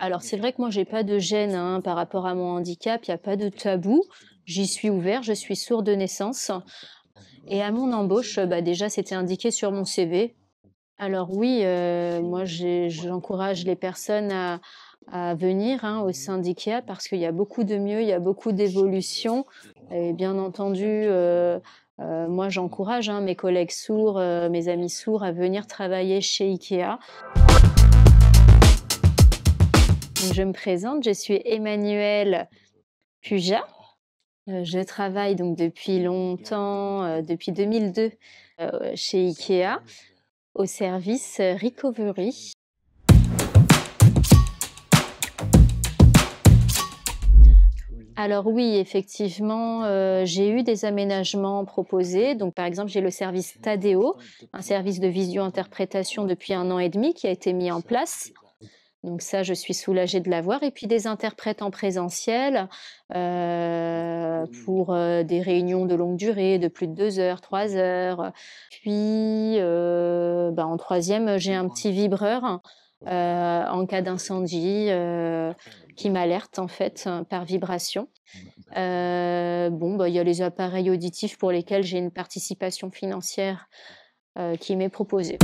Alors c'est vrai que moi j'ai pas de gêne, hein, par rapport à mon handicap, il y a pas de tabou. J'y suis ouverte, je suis sourde de naissance et à mon embauche, bah, déjà c'était indiqué sur mon CV. Alors oui, moi j'encourage les personnes à venir, hein, au syndicat parce qu'il y a beaucoup de mieux, il y a beaucoup d'évolution et bien entendu, moi j'encourage, hein, mes collègues sourds, mes amis sourds à venir travailler chez IKEA. Donc je me présente, je suis Emmanuelle Puja. Je travaille donc depuis longtemps, depuis 2002, chez IKEA au service, recovery. Alors oui, effectivement, j'ai eu des aménagements proposés. Donc par exemple, j'ai le service Tadeo, un service de visio-interprétation depuis 1 an et demi qui a été mis en place. Donc ça, je suis soulagée de l'avoir et puis des interprètes en présentiel, pour, des réunions de longue durée, de plus de 2 heures, 3 heures. Puis, bah, en troisième, j'ai un petit vibreur, en cas d'incendie, qui m'alerte en fait, par vibration. Bon, bah, il y a les appareils auditifs pour lesquels j'ai une participation financière, qui m'est proposée.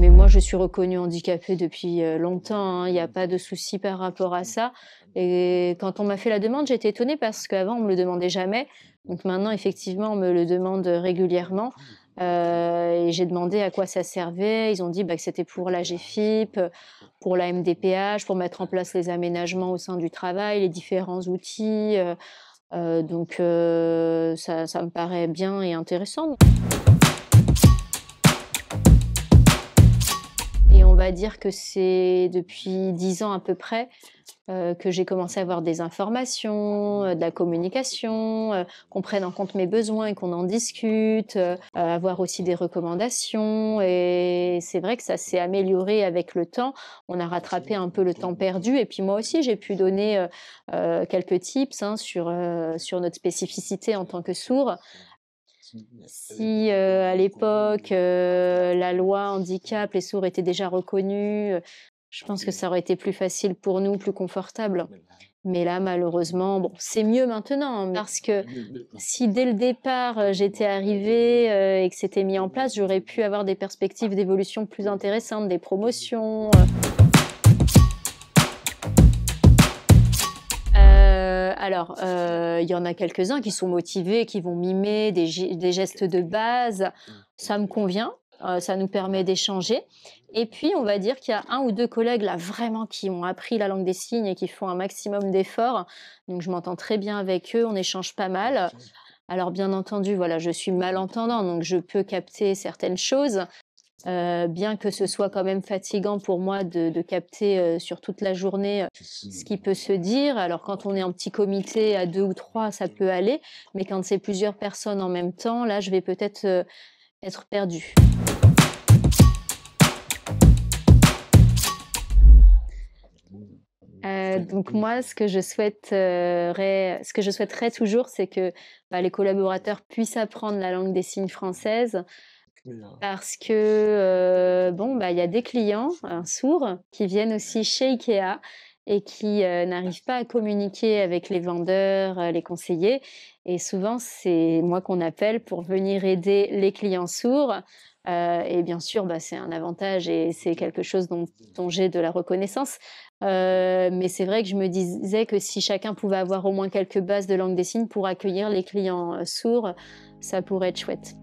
Mais moi, je suis reconnue handicapée depuis, longtemps, hein, il y a pas de souci par rapport à ça et quand on m'a fait la demande, j'étais étonnée parce qu'avant, on me le demandait jamais. Donc maintenant, effectivement, on me le demande, régulièrement, et j'ai demandé à quoi ça servait. Ils ont dit, bah, que c'était pour la GFIP, pour la MDPH, pour mettre en place les aménagements au sein du travail, les différents outils, donc ça me paraît bien et intéressant. Et on va dire que c'est depuis 10 ans à peu près, que j'ai commencé à avoir des informations, de la communication, qu'on prenne en compte mes besoins et qu'on en discute, avoir aussi des recommandations et c'est vrai que ça s'est amélioré avec le temps. On a rattrapé un peu le temps perdu et puis moi aussi j'ai pu donner, quelques tips, hein, sur notre spécificité en tant que sourds. Si, à l'époque, la loi handicap, les sourds étaient déjà reconnus, je pense que ça aurait été plus facile pour nous, plus confortable. Mais là, malheureusement, bon, c'est mieux maintenant, hein, parce que si dès le départ, j'étais arrivée, et que c'était mis en place, j'aurais pu avoir des perspectives d'évolution plus intéressantes, des promotions. Alors, il y en a quelques-uns qui sont motivés, qui vont mimer des gestes de base. Ça me convient, ça nous permet d'échanger et puis on va dire qu'il y a un ou 2 collègues là vraiment qui ont appris la langue des signes et qui font un maximum d'efforts. Donc je m'entends très bien avec eux, on échange pas mal. Alors bien entendu, voilà, je suis malentendant, donc je peux capter certaines choses. Bien que ce soit quand même fatigant pour moi de capter, sur toute la journée, ce qui peut se dire. Alors quand on est en petit comité à 2 ou 3, ça peut aller, mais quand c'est plusieurs personnes en même temps, là, je vais peut-être, être perdue. Donc moi, ce que je souhaiterais toujours, c'est que, bah, les collaborateurs puissent apprendre la langue des signes française. Parce que, bon, bah, il y a des clients, sourds qui viennent aussi chez IKEA et qui, n'arrivent pas à communiquer avec les vendeurs, les conseillers et souvent, c'est moi qu'on appelle pour venir aider les clients sourds, et bien sûr, bah, c'est un avantage et c'est quelque chose dont j'ai de la reconnaissance. Mais c'est vrai que je me disais que si chacun pouvait avoir au moins quelques bases de langue des signes pour accueillir les clients, sourds, ça pourrait être chouette.